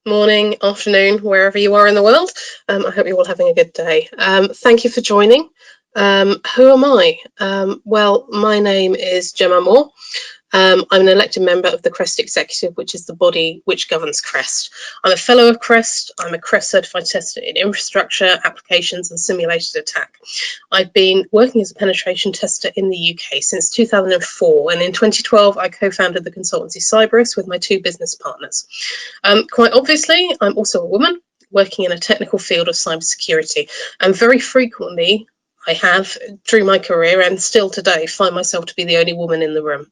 morning, afternoon, wherever you are in the world. I hope you're all having a good day. Thank you for joining. Who am I? Well, my name is Gemma Moore. I'm an elected member of the CREST Executive, which is the body which governs CREST. I'm a fellow of CREST. I'm a CREST certified tester in infrastructure, applications and simulated attack. I've been working as a penetration tester in the UK since 2004, and in 2012 I co-founded the consultancy Cyberis with my two business partners. Quite obviously, I'm also a woman working in a technical field of cybersecurity, and very frequently I have, through my career and still today, find myself to be the only woman in the room.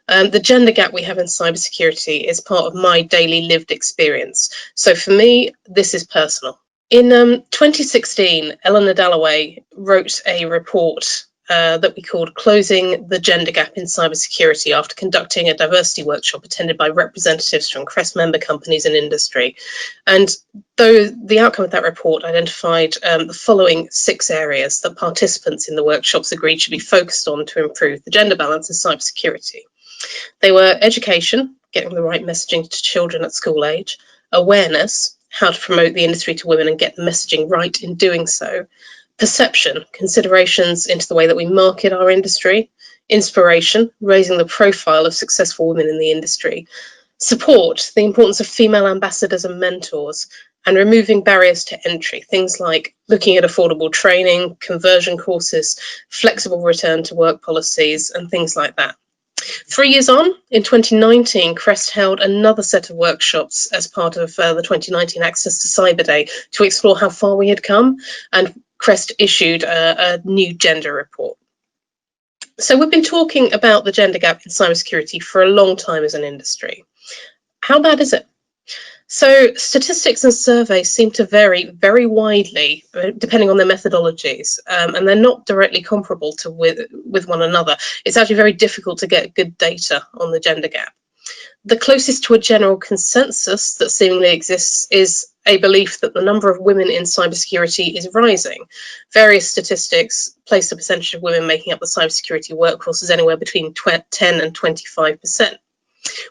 The gender gap we have in cybersecurity is part of my daily lived experience. So for me, this is personal. In 2016, Eleanor Dalloway wrote a report that we called Closing the Gender Gap in Cybersecurity after conducting a diversity workshop attended by representatives from CREST member companies and industry. And though the outcome of that report identified the following 6 areas that participants in the workshops agreed should be focused on to improve the gender balance in cybersecurity. They were education, getting the right messaging to children at school age, awareness, how to promote the industry to women and get the messaging right in doing so, perception, considerations into the way that we market our industry, inspiration, raising the profile of successful women in the industry, support, the importance of female ambassadors and mentors, and removing barriers to entry, things like looking at affordable training, conversion courses, flexible return to work policies, and things like that. 3 years on, in 2019, CREST held another set of workshops as part of the 2019 Access to Cyber Day to explore how far we had come, and CREST issued a new gender report. So we've been talking about the gender gap in cybersecurity for a long time as an industry. How bad is it? So statistics and surveys seem to vary very widely depending on their methodologies, and they're not directly comparable to with one another. It's actually very difficult to get good data on the gender gap. The closest to a general consensus that seemingly exists is a belief that the number of women in cybersecurity is rising. Various statistics place the percentage of women making up the cybersecurity workforce as anywhere between 10 and 25%.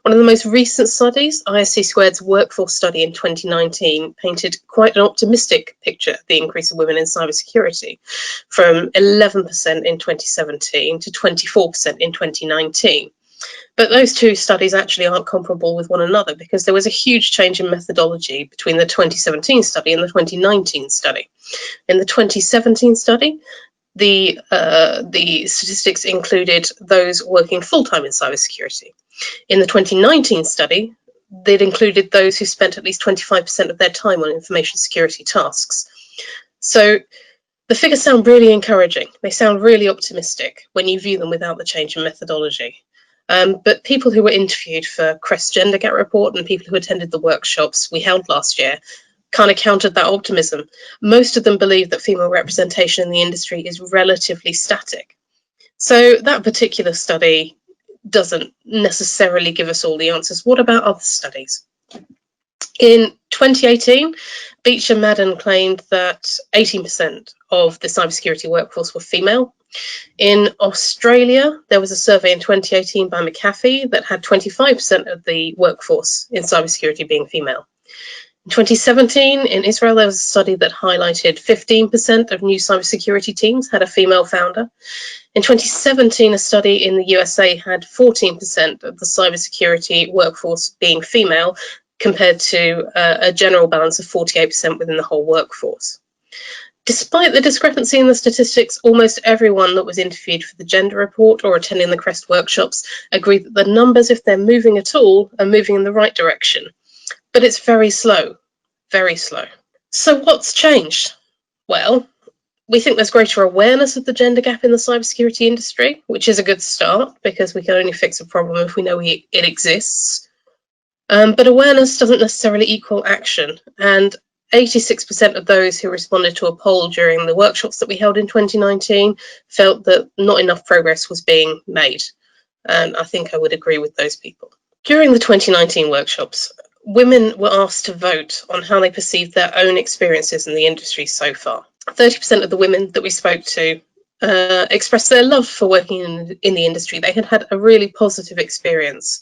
One of the most recent studies, ISC Squared's workforce study in 2019, painted quite an optimistic picture of the increase of women in cybersecurity, from 11% in 2017 to 24% in 2019. But those two studies actually aren't comparable with one another because there was a huge change in methodology between the 2017 study and the 2019 study. In the 2017 study, the statistics included those working full-time in cybersecurity. In the 2019 study, they'd included those who spent at least 25% of their time on information security tasks. So the figures sound really encouraging. They sound really optimistic when you view them without the change in methodology. But people who were interviewed for CREST Gender Gap Report and people who attended the workshops we held last year kind of countered that optimism. Most of them believe that female representation in the industry is relatively static. So that particular study doesn't necessarily give us all the answers. What about other studies? In 2018, Beach and Madden claimed that 18% of the cybersecurity workforce were female. In Australia, there was a survey in 2018 by McAfee that had 25% of the workforce in cybersecurity being female. In 2017, in Israel, there was a study that highlighted 15% of new cybersecurity teams had a female founder. In 2017, a study in the USA had 14% of the cybersecurity workforce being female, compared to a general balance of 48% within the whole workforce. Despite the discrepancy in the statistics, almost everyone that was interviewed for the gender report or attending the CREST workshops agreed that the numbers, if they're moving at all, are moving in the right direction. But it's very slow, very slow. So what's changed? Well, we think there's greater awareness of the gender gap in the cybersecurity industry, which is a good start because we can only fix a problem if we know it exists. But awareness doesn't necessarily equal action, and 86% of those who responded to a poll during the workshops that we held in 2019 felt that not enough progress was being made, and I think I would agree with those people. During the 2019 workshops, women were asked to vote on how they perceived their own experiences in the industry so far. 30% of the women that we spoke to expressed their love for working in the industry. They had had a really positive experience.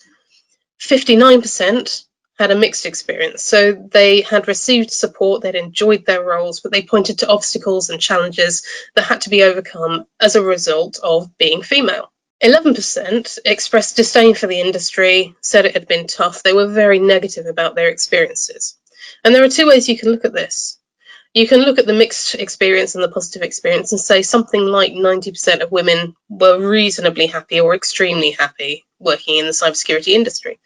59% had a mixed experience. So they had received support, they'd enjoyed their roles, but they pointed to obstacles and challenges that had to be overcome as a result of being female. 11% expressed disdain for the industry, said it had been tough. They were very negative about their experiences. And there are two ways you can look at this. You can look at the mixed experience and the positive experience and say something like 90% of women were reasonably happy or extremely happy working in the cybersecurity industry.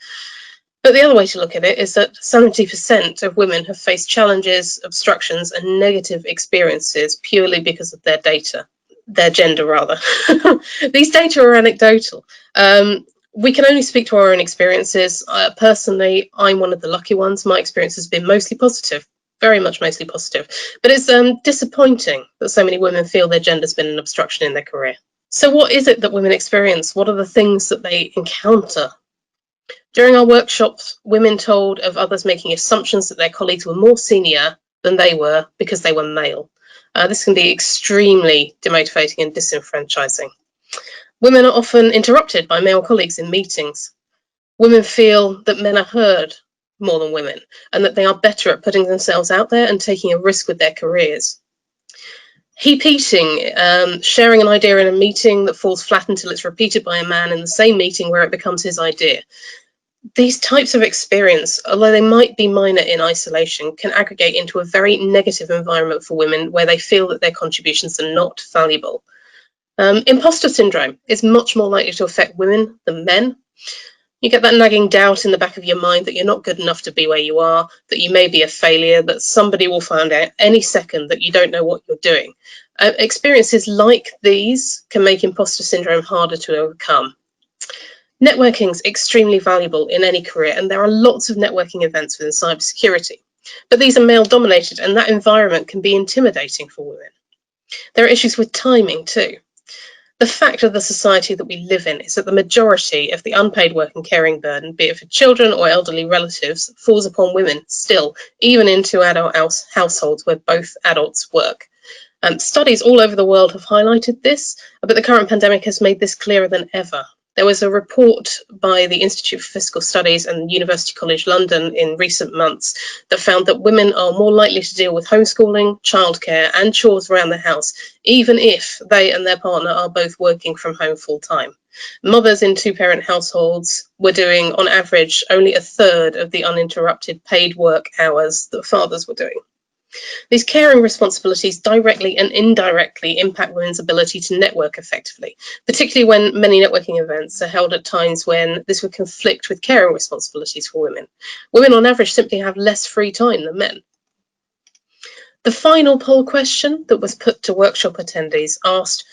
But the other way to look at it is that 70% of women have faced challenges, obstructions, and negative experiences purely because of their gender rather. These data are anecdotal. We can only speak to our own experiences. Personally, I'm one of the lucky ones. My experience has been mostly positive, very much mostly positive. But it's disappointing that so many women feel their gender's been an obstruction in their career. So what is it that women experience? What are the things that they encounter? During our workshops, women told of others making assumptions that their colleagues were more senior than they were because they were male. This can be extremely demotivating and disenfranchising. Women are often interrupted by male colleagues in meetings. Women feel that men are heard more than women and that they are better at putting themselves out there and taking a risk with their careers. Heap eating, sharing an idea in a meeting that falls flat until it's repeated by a man in the same meeting where it becomes his idea. These types of experience, although they might be minor in isolation, can aggregate into a very negative environment for women where they feel that their contributions are not valuable. Imposter syndrome is much more likely to affect women than men. You get that nagging doubt in the back of your mind that you're not good enough to be where you are, that you may be a failure, that somebody will find out any second that you don't know what you're doing. Experiences like these can make imposter syndrome harder to overcome. Networking is extremely valuable in any career, and there are lots of networking events within cybersecurity. But these are male-dominated, and that environment can be intimidating for women. There are issues with timing too. The fact of the society that we live in is that the majority of the unpaid work and caring burden, be it for children or elderly relatives, falls upon women still, even into adult households where both adults work. Studies all over the world have highlighted this, but the current pandemic has made this clearer than ever. There was a report by the Institute for Fiscal Studies and University College London in recent months that found that women are more likely to deal with homeschooling, childcare, and chores around the house, even if they and their partner are both working from home full-time. Mothers in two-parent households were doing, on average, only a third of the uninterrupted paid work hours that fathers were doing. These caring responsibilities directly and indirectly impact women's ability to network effectively, particularly when many networking events are held at times when this would conflict with caring responsibilities for women. Women on average simply have less free time than men. The final poll question that was put to workshop attendees asked,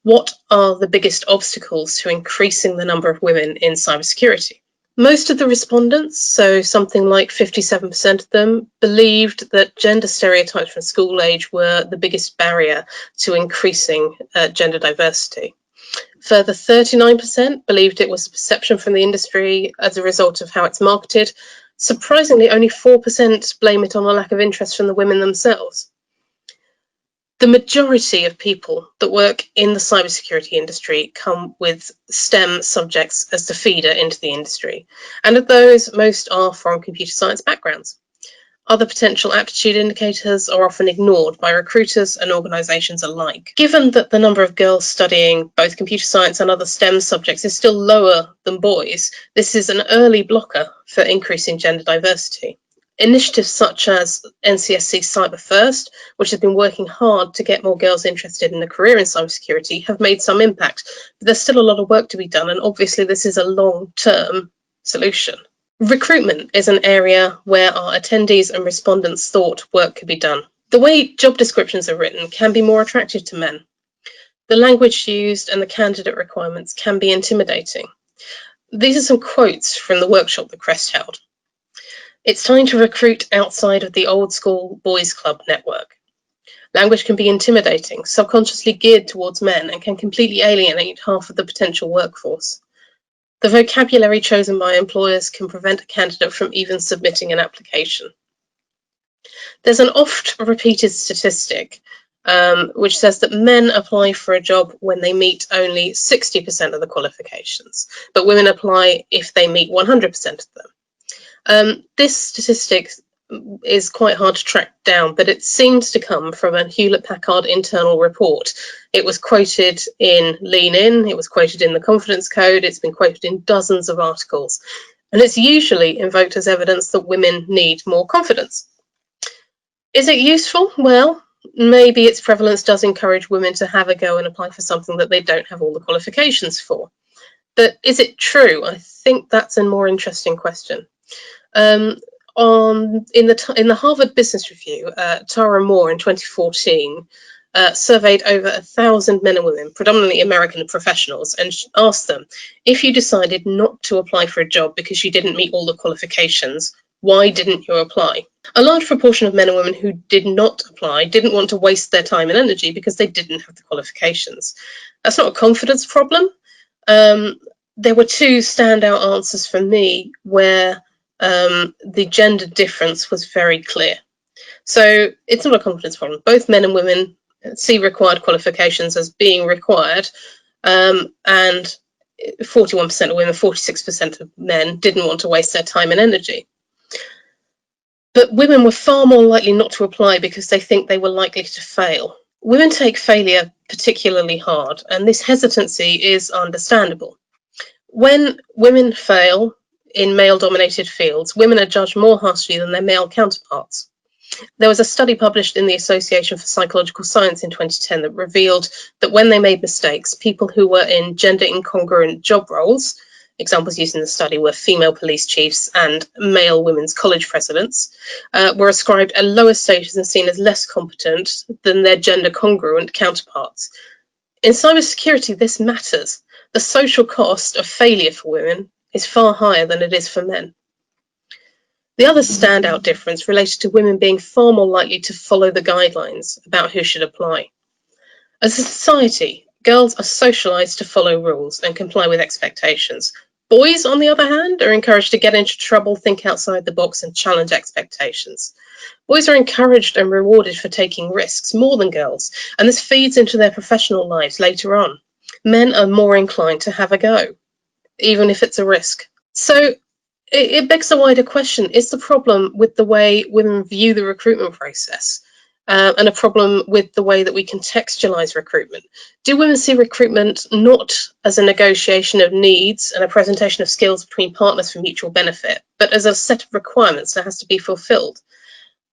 what are the biggest obstacles to increasing the number of women in cybersecurity? Most of the respondents, so something like 57% of them, believed that gender stereotypes from school age were the biggest barrier to increasing gender diversity. Further, 39% believed it was a perception from the industry as a result of how it's marketed. Surprisingly, only 4% blame it on a lack of interest from the women themselves. The majority of people that work in the cybersecurity industry come with STEM subjects as the feeder into the industry, and of those, most are from computer science backgrounds. Other potential aptitude indicators are often ignored by recruiters and organisations alike. Given that the number of girls studying both computer science and other STEM subjects is still lower than boys, this is an early blocker for increasing gender diversity. Initiatives such as NCSC Cyber First, which has been working hard to get more girls interested in a career in cybersecurity, have made some impact. But there's still a lot of work to be done, and obviously this is a long-term solution. Recruitment is an area where our attendees and respondents thought work could be done. The way job descriptions are written can be more attractive to men. The language used and the candidate requirements can be intimidating. These are some quotes from the workshop that CREST held. It's time to recruit outside of the old school boys club network. Language can be intimidating, subconsciously geared towards men, and can completely alienate half of the potential workforce. The vocabulary chosen by employers can prevent a candidate from even submitting an application. There's an oft-repeated statistic which says that men apply for a job when they meet only 60% of the qualifications, but women apply if they meet 100% of them. This statistic is quite hard to track down, but it seems to come from a Hewlett-Packard internal report. It was quoted in Lean In, it was quoted in the Confidence Code, it's been quoted in dozens of articles, and it's usually invoked as evidence that women need more confidence. Is it useful? Well, maybe its prevalence does encourage women to have a go and apply for something that they don't have all the qualifications for. But is it true? I think that's a more interesting question. In the Harvard Business Review, Tara Moore in 2014 surveyed over 1,000 men and women, predominantly American professionals, and asked them, if you decided not to apply for a job because you didn't meet all the qualifications, why didn't you apply? A large proportion of men and women who did not apply didn't want to waste their time and energy because they didn't have the qualifications. That's not a confidence problem. There were two standout answers for me where the gender difference was very clear. So it's not a confidence problem. Both men and women see required qualifications as being required, and 41% of women, 46% of men didn't want to waste their time and energy. But women were far more likely not to apply because they think they were likely to fail. Women take failure particularly hard, and this hesitancy is understandable. When women fail in male-dominated fields, women are judged more harshly than their male counterparts. There was a study published in the Association for Psychological Science in 2010 that revealed that when they made mistakes, people who were in gender-incongruent job roles, examples used in the study were female police chiefs and male women's college presidents, were ascribed a lower status and seen as less competent than their gender-congruent counterparts. In cybersecurity, this matters. The social cost of failure for women is far higher than it is for men. The other standout difference related to women being far more likely to follow the guidelines about who should apply. As a society, girls are socialised to follow rules and comply with expectations. Boys, on the other hand, are encouraged to get into trouble, think outside the box and challenge expectations. Boys are encouraged and rewarded for taking risks more than girls, and this feeds into their professional lives later on. Men are more inclined to have a go, even if it's a risk. So it begs a wider question. Is the problem with the way women view the recruitment process and a problem with the way that we contextualise recruitment? Do women see recruitment not as a negotiation of needs and a presentation of skills between partners for mutual benefit, but as a set of requirements that has to be fulfilled?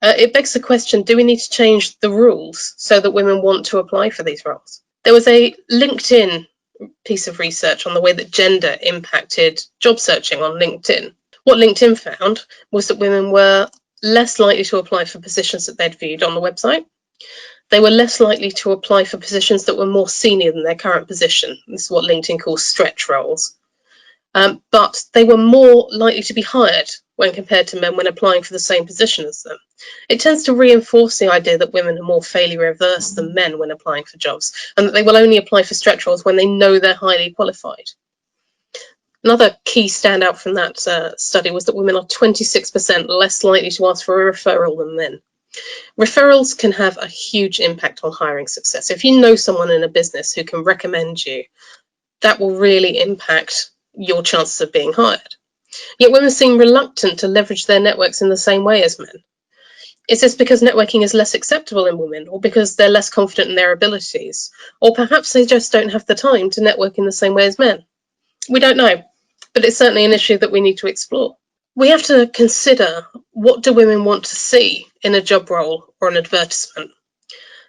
It begs the question, do we need to change the rules so that women want to apply for these roles? There was a LinkedIn piece of research on the way that gender impacted job searching on LinkedIn. What LinkedIn found was that women were less likely to apply for positions that they'd viewed on the website. They were less likely to apply for positions that were more senior than their current position. This is what LinkedIn calls stretch roles. But they were more likely to be hired when compared to men when applying for the same position as them. It tends to reinforce the idea that women are more failure averse than men when applying for jobs, and that they will only apply for stretch roles when they know they're highly qualified. Another key standout from that study was that women are 26% less likely to ask for a referral than men. Referrals can have a huge impact on hiring success. If you know someone in a business who can recommend you, that will really impact your chances of being hired. Yet women seem reluctant to leverage their networks in the same way as men. Is this because networking is less acceptable in women, or because they're less confident in their abilities? Or perhaps they just don't have the time to network in the same way as men? We don't know, but it's certainly an issue that we need to explore. We have to consider, what do women want to see in a job role or an advertisement?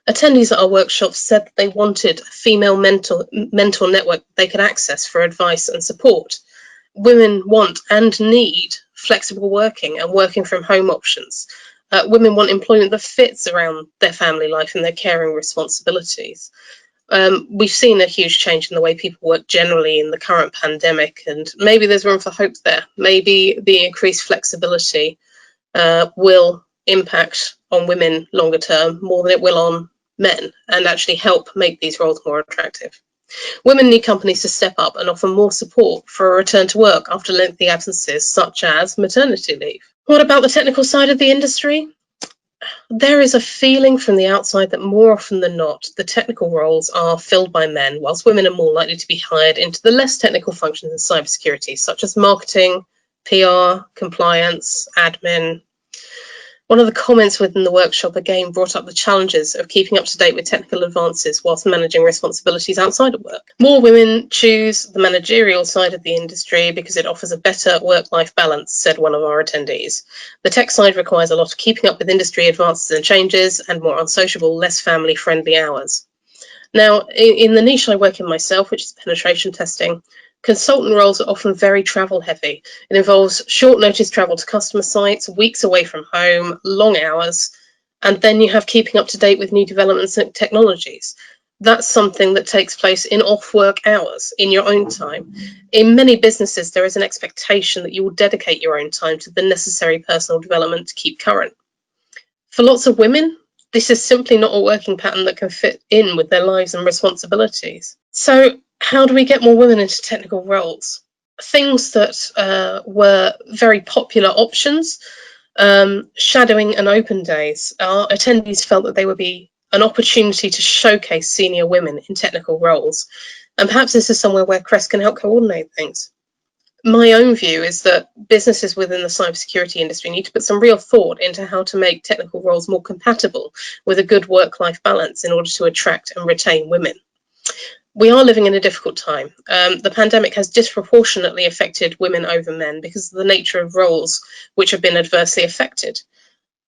Attendees at our workshop said that they wanted a female mentor network they could access for advice and support. Women want and need flexible working and working from home options. Women want employment that fits around their family life and their caring responsibilities. We've seen a huge change in the way people work generally in the current pandemic, and maybe there's room for hope there. Maybe the increased flexibility will impact on women longer term more than it will on men, and actually help make these roles more attractive. Women need companies to step up and offer more support for a return to work after lengthy absences, such as maternity leave. What about the technical side of the industry? There is a feeling from the outside that more often than not, the technical roles are filled by men, whilst women are more likely to be hired into the less technical functions in cybersecurity, such as marketing, PR, compliance, admin. One of the comments within the workshop again brought up the challenges of keeping up to date with technical advances whilst managing responsibilities outside of work. More women choose the managerial side of the industry because it offers a better work-life balance, said one of our attendees. The tech side requires a lot of keeping up with industry advances and changes and more unsociable, less family-friendly hours. Now, in the niche I work in myself, which is penetration testing, consultant roles are often very travel heavy. It involves short notice travel to customer sites, weeks away from home, long hours, and then you have keeping up to date with new developments and technologies. That's something that takes place in off-work hours, in your own time. In many businesses, there is an expectation that you will dedicate your own time to the necessary personal development to keep current. For lots of women, this is simply not a working pattern that can fit in with their lives and responsibilities. So how do we get more women into technical roles? Things that were very popular options, shadowing and open days. Our attendees felt that they would be an opportunity to showcase senior women in technical roles. And perhaps this is somewhere where CREST can help coordinate things. My own view is that businesses within the cybersecurity industry need to put some real thought into how to make technical roles more compatible with a good work-life balance in order to attract and retain women. We are living in a difficult time. The pandemic has disproportionately affected women over men because of the nature of roles which have been adversely affected.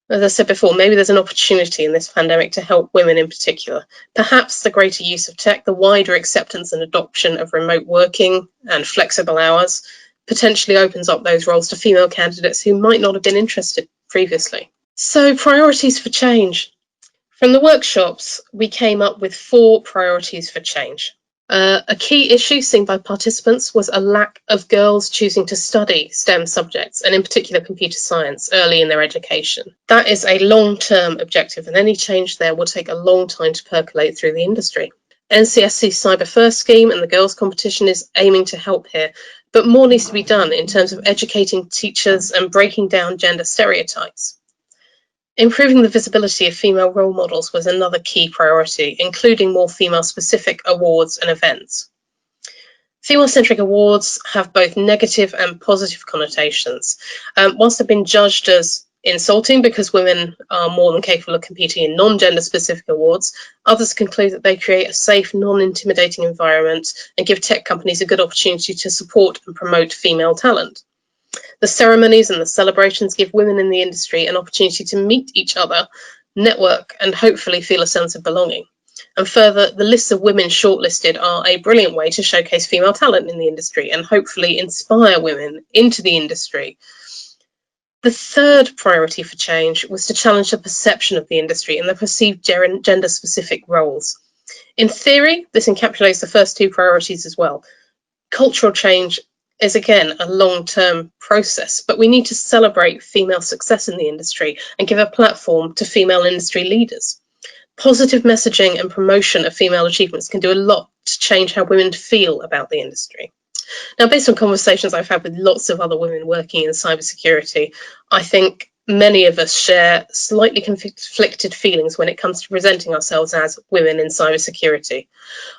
As I said before, maybe there's an opportunity in this pandemic to help women in particular. Perhaps the greater use of tech, the wider acceptance and adoption of remote working and flexible hours potentially opens up those roles to female candidates who might not have been interested previously. So, priorities for change. From the workshops, we came up with 4 priorities for change. A key issue seen by participants was a lack of girls choosing to study STEM subjects, and in particular computer science, early in their education. That is a long-term objective, and any change there will take a long time to percolate through the industry. NCSC's Cyber First scheme and the girls' competition is aiming to help here, but more needs to be done in terms of educating teachers and breaking down gender stereotypes. Improving the visibility of female role models was another key priority, including more female-specific awards and events. Female-centric awards have both negative and positive connotations. Whilst they've been judged as insulting because women are more than capable of competing in non-gender specific awards, others conclude that they create a safe, non-intimidating environment and give tech companies a good opportunity to support and promote female talent. The ceremonies and the celebrations give women in the industry an opportunity to meet each other, network, and hopefully feel a sense of belonging. And further, the lists of women shortlisted are a brilliant way to showcase female talent in the industry and hopefully inspire women into the industry. The third priority for change was to challenge the perception of the industry and the perceived gender-specific roles. In theory, this encapsulates the first 2 priorities as well. Cultural change is again a long-term process, but we need to celebrate female success in the industry and give a platform to female industry leaders. Positive messaging and promotion of female achievements can do a lot to change how women feel about the industry. Now, based on conversations I've had with lots of other women working in cybersecurity, I think many of us share slightly conflicted feelings when it comes to presenting ourselves as women in cybersecurity.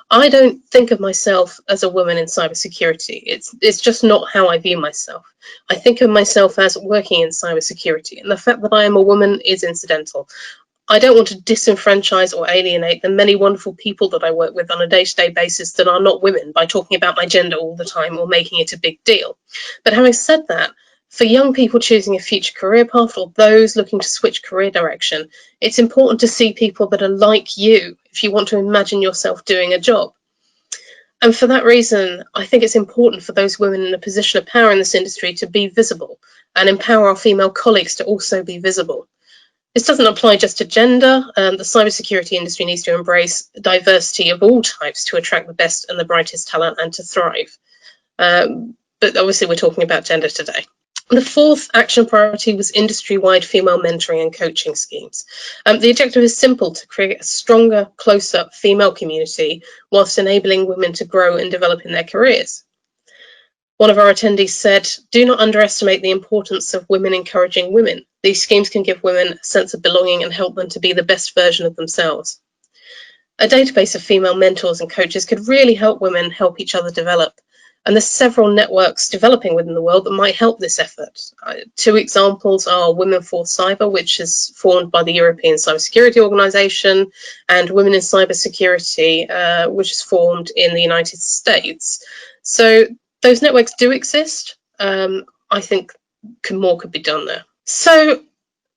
I don't think of myself as a woman in cybersecurity. It's just not how I view myself. I think of myself as working in cybersecurity, and the fact that I am a woman is incidental. I don't want to disenfranchise or alienate the many wonderful people that I work with on a day-to-day basis that are not women by talking about my gender all the time or making it a big deal. But having said that, for young people choosing a future career path or those looking to switch career direction, it's important to see people that are like you if you want to imagine yourself doing a job. And for that reason, I think it's important for those women in a position of power in this industry to be visible and empower our female colleagues to also be visible. This doesn't apply just to gender. The cybersecurity industry needs to embrace diversity of all types to attract the best and the brightest talent and to thrive. But obviously we're talking about gender today. The 4th action priority was industry-wide female mentoring and coaching schemes. The objective is simple: to create a stronger, closer female community whilst enabling women to grow and develop in their careers. One of our attendees said, "Do not underestimate the importance of women encouraging women. These schemes can give women a sense of belonging and help them to be the best version of themselves." A database of female mentors and coaches could really help women help each other develop. And there's several networks developing within the world that might help this effort. Two examples are Women for Cyber, which is formed by the European Cybersecurity Organization, and Women in Cybersecurity, which is formed in the United States. So those networks do exist. I think more could be done there. So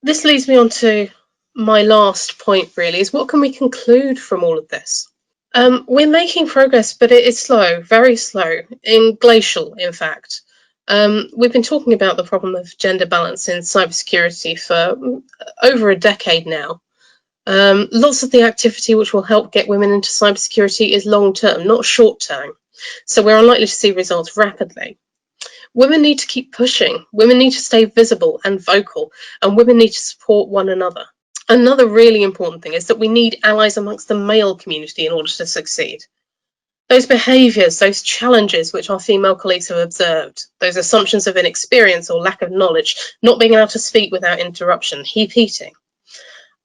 this leads me on to my last point, really, is what can we conclude from all of this? We're making progress, but it is slow, very slow, glacial, in fact. We've been talking about the problem of gender balance in cybersecurity for over a decade now. Lots of the activity which will help get women into cybersecurity is long-term, not short-term. So we're unlikely to see results rapidly. Women need to keep pushing. Women need to stay visible and vocal, and women need to support one another. Another really important thing is that we need allies amongst the male community in order to succeed. Those behaviours, those challenges which our female colleagues have observed, those assumptions of inexperience or lack of knowledge, not being able to speak without interruption, heap eating.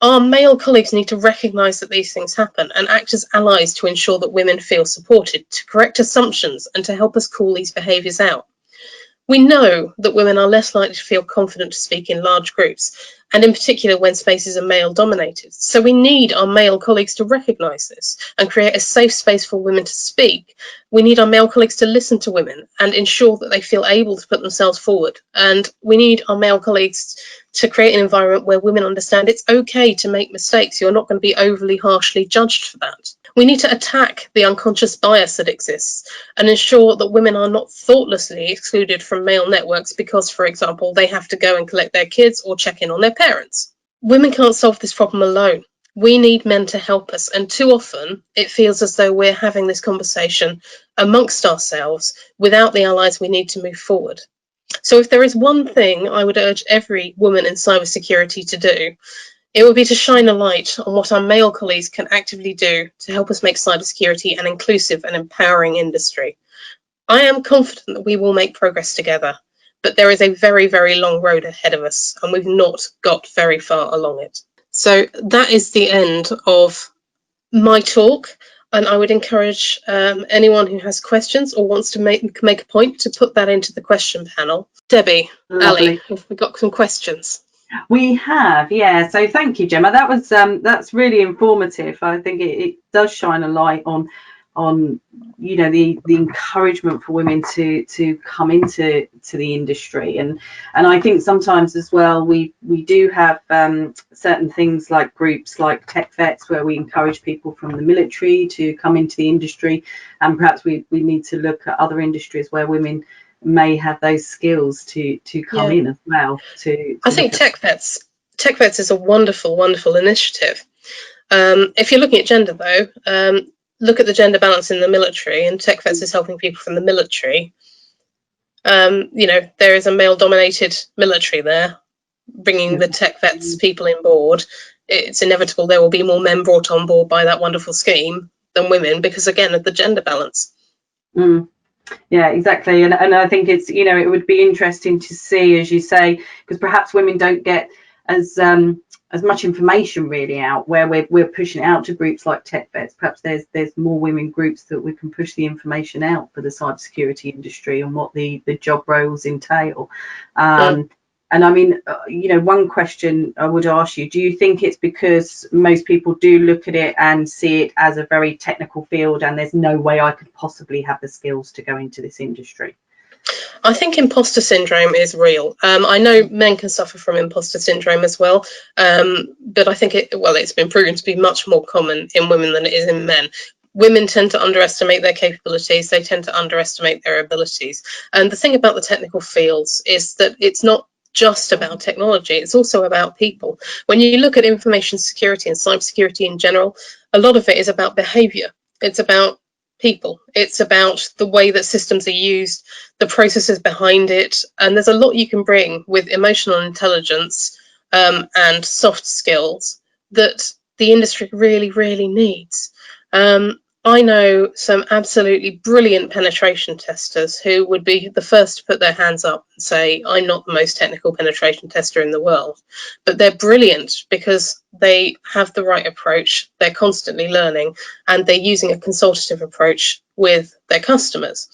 Our male colleagues need to recognise that these things happen and act as allies to ensure that women feel supported, to correct assumptions and to help us call these behaviours out. We know that women are less likely to feel confident to speak in large groups, and in particular when spaces are male-dominated. So we need our male colleagues to recognise this and create a safe space for women to speak. We need our male colleagues to listen to women and ensure that they feel able to put themselves forward. And we need our male colleagues to create an environment where women understand it's okay to make mistakes. You're not going to be overly harshly judged for that. We need to attack the unconscious bias that exists and ensure that women are not thoughtlessly excluded from male networks because, for example, they have to go and collect their kids or check in on their parents. Women can't solve this problem alone. We need men to help us, and too often it feels as though we're having this conversation amongst ourselves without the allies we need to move forward. So if there is one thing I would urge every woman in cybersecurity to do, it would be to shine a light on what our male colleagues can actively do to help us make cybersecurity an inclusive and empowering industry. I am confident that we will make progress together, but there is a very, very long road ahead of us, and we've not got very far along it. So that is the end of my talk, and I would encourage anyone who has questions or wants to make a point to put that into the question panel. Debbie, Ali, have we got some questions? We have, yeah. So thank you, Gemma. That was that's really informative. I think it does shine a light on you know the encouragement for women to come into the industry, and I think sometimes as well we do have certain things like groups like Tech Vets where we encourage people from the military to come into the industry, and perhaps we need to look at other industries where women may have those skills to come in as well. I think Tech Vets is a wonderful initiative. If you're looking at gender though, look at the gender balance in the military, and Tech Vets is helping people from the military. You know, there is a male-dominated military there, bringing the Tech Vets people in board. It's inevitable there will be more men brought on board by that wonderful scheme than women, because again of the gender balance. Yeah, exactly. And I think it's, you know, it would be interesting to see, as you say, because perhaps women don't get as much information really out, where we're pushing it out to groups like Tech Vets. Perhaps there's more women groups that we can push the information out for the cybersecurity industry and what the job roles entail. And I mean, you know, one question I would ask you, do you think it's because most people do look at it and see it as a very technical field and there's no way I could possibly have the skills to go into this industry? I think imposter syndrome is real. I know men can suffer from imposter syndrome as well, but I think it's been proven to be much more common in women than it is in men. Women tend to underestimate their capabilities. They tend to underestimate their abilities. And the thing about the technical fields is that it's not just about technology, it's also about people. When you look at information security and cybersecurity in general, a lot of it is about behavior. It's about people. It's about the way that systems are used, the processes behind it, and there's a lot you can bring with emotional intelligence and soft skills that the industry really, really needs. I know some absolutely brilliant penetration testers who would be the first to put their hands up and say, I'm not the most technical penetration tester in the world, but they're brilliant because they have the right approach, they're constantly learning, and they're using a consultative approach with their customers.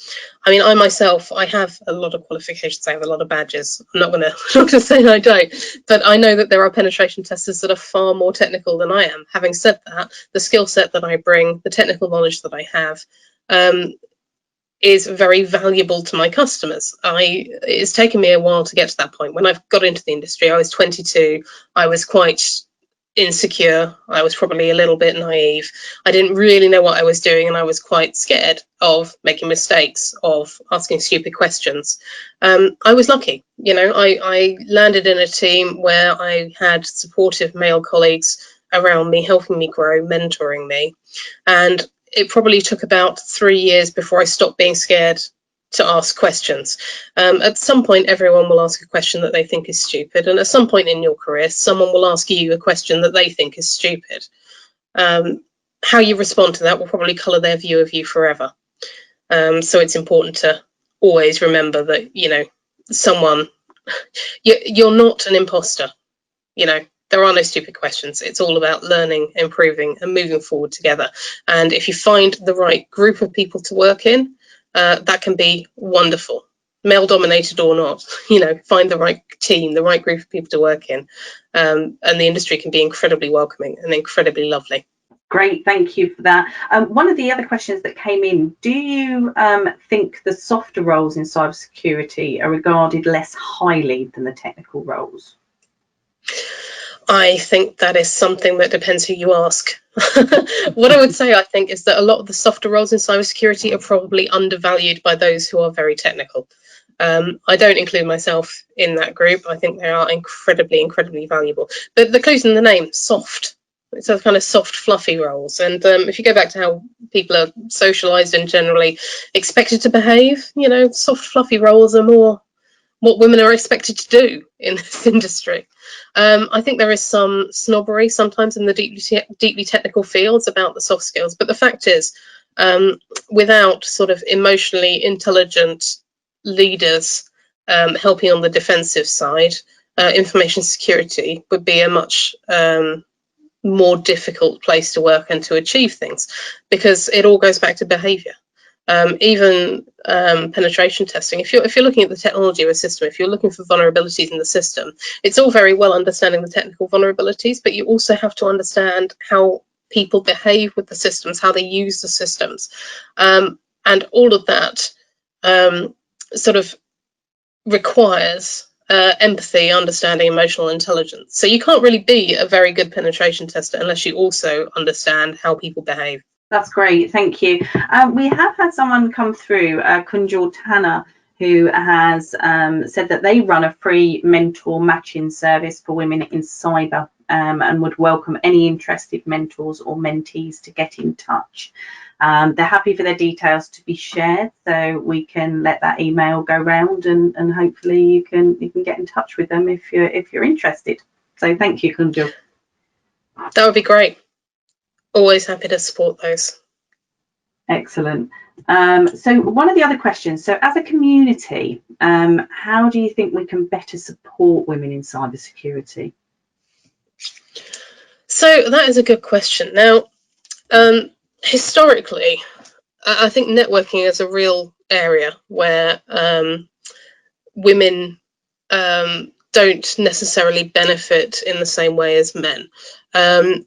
I mean, I myself, I have a lot of qualifications, I have a lot of badges. I'm not going to say I don't, but I know that there are penetration testers that are far more technical than I am. Having said that, the skill set that I bring, the technical knowledge that I have, is very valuable to my customers. It's taken me a while to get to that point. When I got into the industry, I was 22. I was quite insecure. I was probably a little bit naive. I didn't really know what I was doing, and I was quite scared of making mistakes, of asking stupid questions. I was lucky, you know, I landed in a team where I had supportive male colleagues around me, helping me grow, mentoring me. And it probably took about 3 years before I stopped being scared to ask questions. At some point, everyone will ask a question that they think is stupid, and at some point in your career, someone will ask you a question that they think is stupid. How you respond to that will probably colour their view of you forever. So it's important to always remember that, you know, you're not an imposter, you know. There are no stupid questions. It's all about learning, improving, and moving forward together. And if you find the right group of people to work in, that can be wonderful, male dominated or not. You know, find the right team, the right group of people to work in, and the industry can be incredibly welcoming and incredibly lovely. Great, thank you for that. One of the other questions that came in, do you think the softer roles in cybersecurity are regarded less highly than the technical roles? I think that is something that depends who you ask. What I would say, I think, is that a lot of the softer roles in cybersecurity are probably undervalued by those who are very technical. I don't include myself in that group. I think they are incredibly, incredibly valuable. But the clue's in the name, soft. It's a kind of soft, fluffy roles. And if you go back to how people are socialised and generally expected to behave, you know, soft, fluffy roles are more what women are expected to do in this industry. I think there is some snobbery sometimes in the deeply technical fields about the soft skills, but the fact is, without sort of emotionally intelligent leaders helping on the defensive side, information security would be a much more difficult place to work and to achieve things, because it all goes back to behaviour. Even penetration testing, if you're looking at the technology of a system, if you're looking for vulnerabilities in the system, it's all very well understanding the technical vulnerabilities, but you also have to understand how people behave with the systems, how they use the systems, and all of that sort of requires empathy, understanding, emotional intelligence. So you can't really be a very good penetration tester unless you also understand how people behave. That's great, thank you. We have had someone come through, Kunjal Tanner, who has said that they run a free mentor matching service for women in cyber, and would welcome any interested mentors or mentees to get in touch. They're happy for their details to be shared, so we can let that email go round, and hopefully you can get in touch with them if you're interested. So thank you, Kunjal. That would be great. Always happy to support those. Excellent. So one of the other questions, so as a community, how do you think we can better support women in cybersecurity? So that is a good question. Now, historically, I think networking is a real area where women don't necessarily benefit in the same way as men.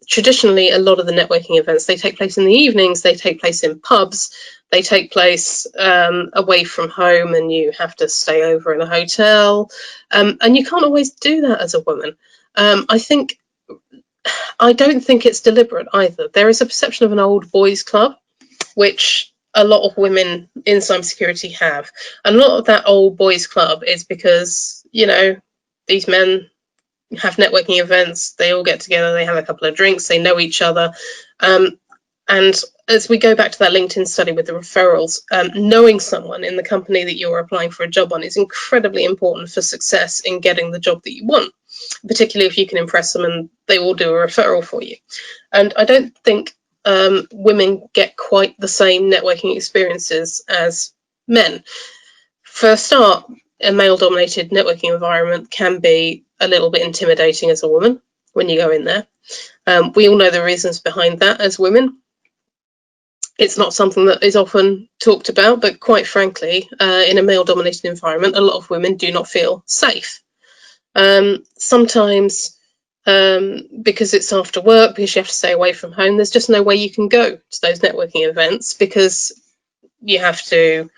Traditionally, a lot of the networking events, they take place in the evenings, they take place in pubs, they take place away from home, and you have to stay over in a hotel, and you can't always do that as a woman. I don't think it's deliberate either. There is a perception of an old boys club, which a lot of women in cybersecurity have. And a lot of that old boys club is because, you know, these men have networking events, they all get together, they have a couple of drinks, they know each other. And as we go back to that LinkedIn study with the referrals, knowing someone in the company that you're applying for a job on is incredibly important for success in getting the job that you want, particularly if you can impress them and they will do a referral for you. And I don't think women get quite the same networking experiences as men. For a start, a male-dominated networking environment can be a little bit intimidating as a woman when you go in there. We all know the reasons behind that as women. It's not something that is often talked about, but quite frankly, in a male-dominated environment, a lot of women do not feel safe. Sometimes because it's after work, because you have to stay away from home, there's just no way you can go to those networking events because you have to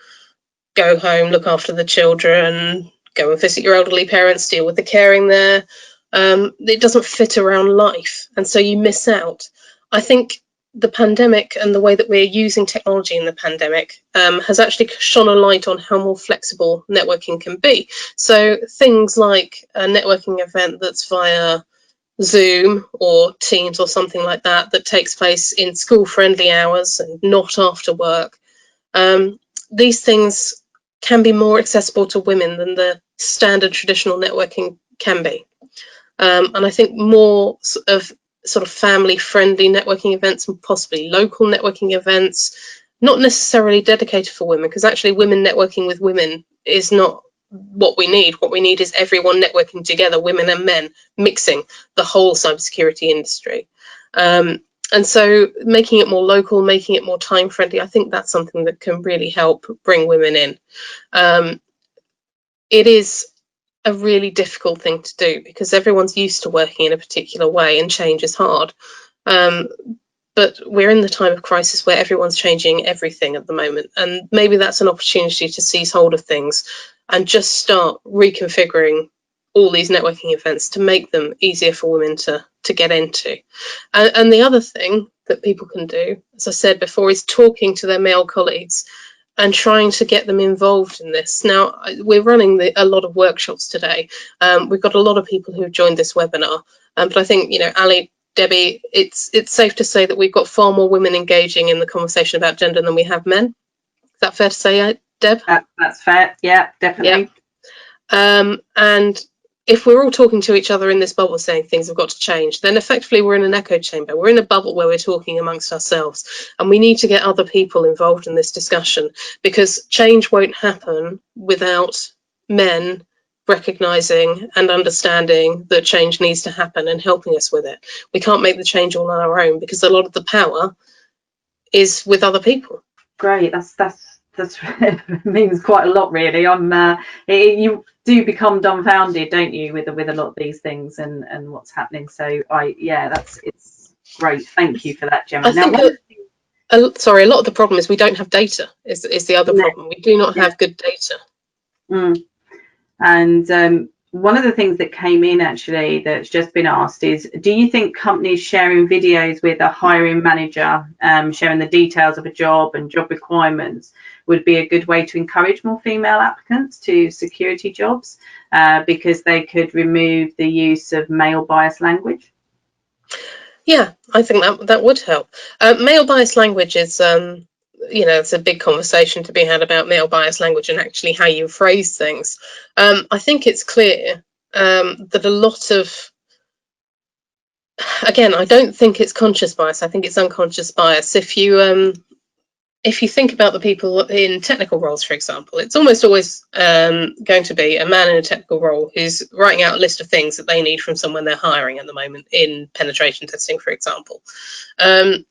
go home, look after the children, go and visit your elderly parents, deal with the caring there. It doesn't fit around life, and so you miss out. I think the pandemic and the way that we're using technology in the pandemic has actually shone a light on how more flexible networking can be. So things like a networking event that's via Zoom or Teams or something like that, that takes place in school-friendly hours and not after work. These things can be more accessible to women than the standard traditional networking can be. And I think more of sort of family-friendly networking events and possibly local networking events, not necessarily dedicated for women, because actually women networking with women is not what we need. What we need is everyone networking together, women and men, mixing the whole cybersecurity industry. And so making it more local, making it more time friendly, I think that's something that can really help bring women in. It is a really difficult thing to do because everyone's used to working in a particular way and change is hard. But we're in the time of crisis where everyone's changing everything at the moment. And maybe that's an opportunity to seize hold of things and just start reconfiguring all these networking events to make them easier for women to get into. And the other thing that people can do, as I said before, is talking to their male colleagues and trying to get them involved in this. Now, we're running a lot of workshops today. We've got a lot of people who've joined this webinar, but I think, you know, Ali, Debbie, it's safe to say that we've got far more women engaging in the conversation about gender than we have men. Is that fair to say, Deb? That's fair. Yeah, definitely. Yeah. And if we're all talking to each other in this bubble saying things have got to change, then effectively we're in an echo chamber. We're in a bubble where we're talking amongst ourselves, and we need to get other people involved in this discussion, because change won't happen without men recognising and understanding that change needs to happen and helping us with it. We can't make the change all on our own because a lot of the power is with other people. Great, that's means quite a lot, really. You do become dumbfounded, don't you, with a lot of these things and what's happening. So it's great. Thank you for that, Gemma. I think a lot of the problem is we don't have data. Is the other problem? We do not have good data. And one of the things that came in actually that's just been asked is, do you think companies sharing videos with a hiring manager, sharing the details of a job and job requirements, would be a good way to encourage more female applicants to security jobs, because they could remove the use of male bias language? Yeah, I think that would help. Male bias language is, you know, it's a big conversation to be had about male bias language and actually how you phrase things. I think it's clear that a lot of, again, I don't think it's conscious bias. I think it's unconscious bias. If you think about the people in technical roles, for example, it's almost always going to be a man in a technical role who's writing out a list of things that they need from someone they're hiring at the moment in penetration testing, for example. And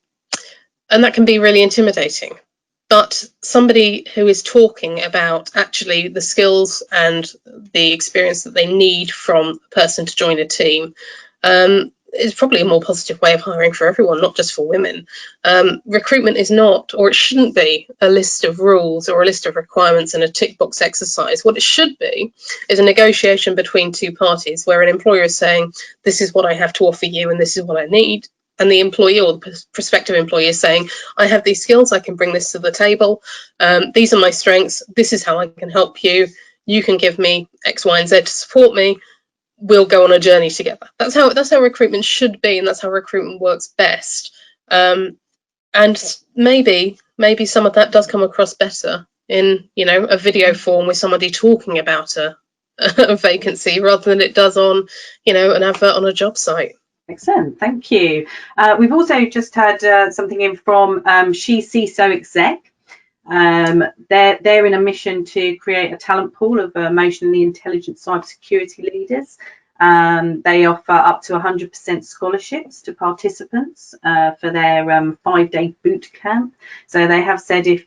that can be really intimidating. But somebody who is talking about actually the skills and the experience that they need from a person to join a team is probably a more positive way of hiring for everyone, not just for women. Recruitment is not, or it shouldn't be, a list of rules or a list of requirements and a tick box exercise. What it should be is a negotiation between two parties where an employer is saying, this is what I have to offer you and this is what I need. And the employee or the prospective employee is saying, I have these skills, I can bring this to the table. These are my strengths. This is how I can help you. You can give me X, Y, and Z to support me. We'll go on a journey together. That's how recruitment should be, and that's how recruitment works best. And maybe some of that does come across better in, you know, a video form with somebody talking about a vacancy rather than it does on, you know, an advert on a job site. Excellent, thank you. We've also just had something in from She CISO Exec. They're in a mission to create a talent pool of emotionally intelligent cybersecurity leaders. They offer up to 100% scholarships to participants for their 5-day boot camp. So they have said if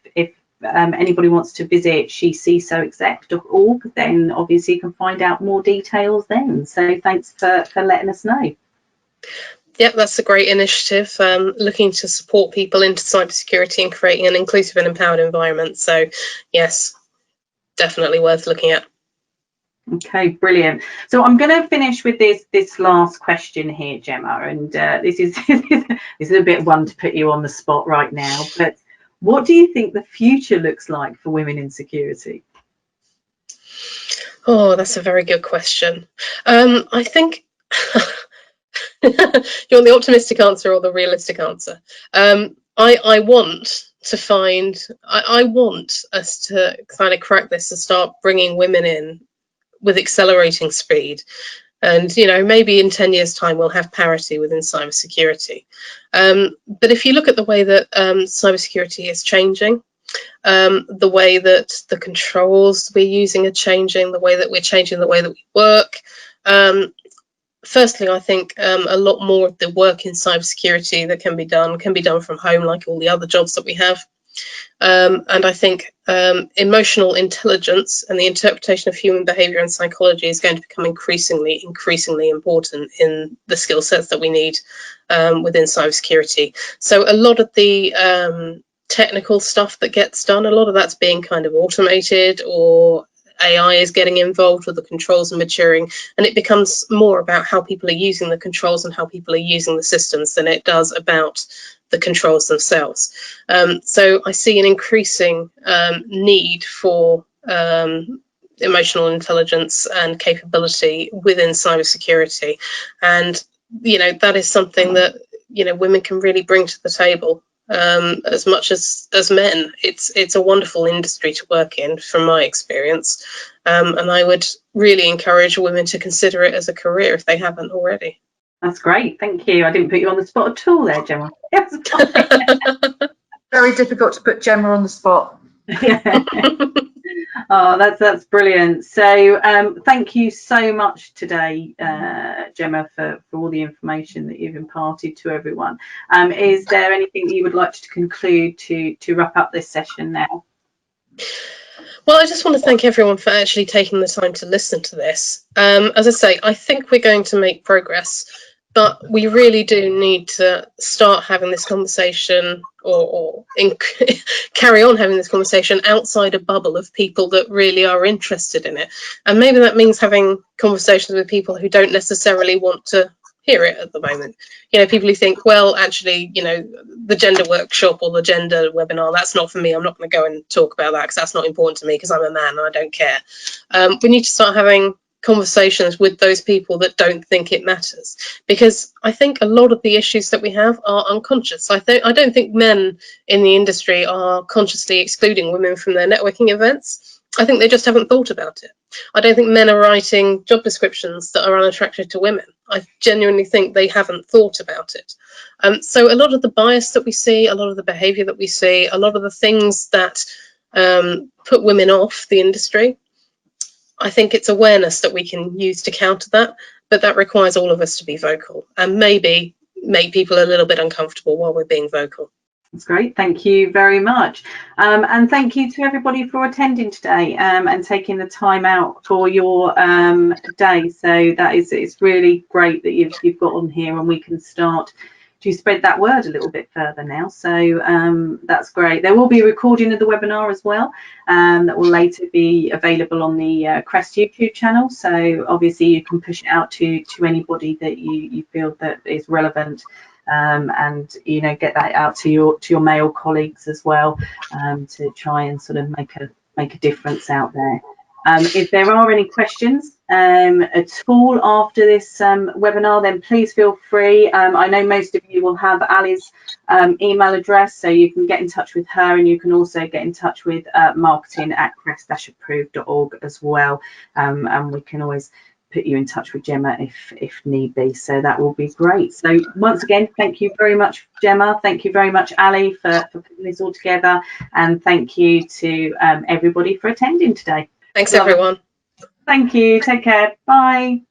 anybody wants to visit shecsoexec.org, then obviously you can find out more details then. So thanks for letting us know. Yeah, that's a great initiative, looking to support people into cybersecurity and creating an inclusive and empowered environment. So yes, definitely worth looking at. Okay, brilliant. So I'm going to finish with this last question here, Gemma, and this is a bit one to put you on the spot right now, but what do you think the future looks like for women in security? Oh, that's a very good question. I think you want the optimistic answer or the realistic answer? I want to find, I want us to kind of crack this and start bringing women in with accelerating speed. And, you know, maybe in 10 years' time, we'll have parity within cybersecurity. But if you look at the way that cybersecurity is changing, the way that the controls we're using are changing, the way that we're changing the way that we work. Firstly, I think a lot more of the work in cybersecurity that can be done from home, like all the other jobs that we have. And I think emotional intelligence and the interpretation of human behavior and psychology is going to become increasingly important in the skill sets that we need within cybersecurity. So a lot of the technical stuff that gets done, a lot of that's being kind of automated, or AI is getting involved with the controls and maturing, and it becomes more about how people are using the controls and how people are using the systems than it does about the controls themselves. So I see an increasing need for emotional intelligence and capability within cybersecurity, and you know, that is something that, you know, women can really bring to the table. As much as men, it's a wonderful industry to work in, from my experience, and I would really encourage women to consider it as a career if they haven't already. That's great, thank you. I didn't put you on the spot at all there, Gemma. Very difficult to put Gemma on the spot. Yeah. Oh, that's brilliant. So thank you so much today, Gemma, for all the information that you've imparted to everyone. Is there anything you would like to conclude to wrap up this session now? Well, I just want to thank everyone for actually taking the time to listen to this. As I say, I think we're going to make progress, but we really do need to start having this conversation, or carry on having this conversation outside a bubble of people that really are interested in it. And maybe that means having conversations with people who don't necessarily want to hear it at the moment. You know, people who think, well, actually, you know, the gender workshop or the gender webinar, that's not for me. I'm not going to go and talk about that because that's not important to me because I'm a man and I don't care. We need to start having conversations with those people that don't think it matters, because I think a lot of the issues that we have are unconscious. I don't think men in the industry are consciously excluding women from their networking events. I think they just haven't thought about it. I don't think men are writing job descriptions that are unattractive to women. I genuinely think they haven't thought about it. So a lot of the bias that we see, a lot of the behavior that we see, a lot of the things that put women off the industry, I think it's awareness that we can use to counter that, but that requires all of us to be vocal and maybe make people a little bit uncomfortable while we're being vocal. That's great, thank you very much. And thank you to everybody for attending today and taking the time out for your day. So it's really great that you've got on here and we can start to spread that word a little bit further now. So that's great. There will be a recording of the webinar as well that will later be available on the CREST YouTube channel. So obviously you can push it out to anybody that you feel that is relevant. And you know, get that out to your male colleagues as well, to try and sort of make a difference out there. If there are any questions at all after this webinar, then please feel free. I know most of you will have Ali's email address, so you can get in touch with her, and you can also get in touch with marketing@crest-approved.org as well, and we can always put you in touch with Gemma if need be. So that will be great. So once again, thank you very much, Gemma. Thank you very much, Ali, for putting this all together, and thank you to everybody for attending today. Thanks, everyone. Thank you. Take care. Bye.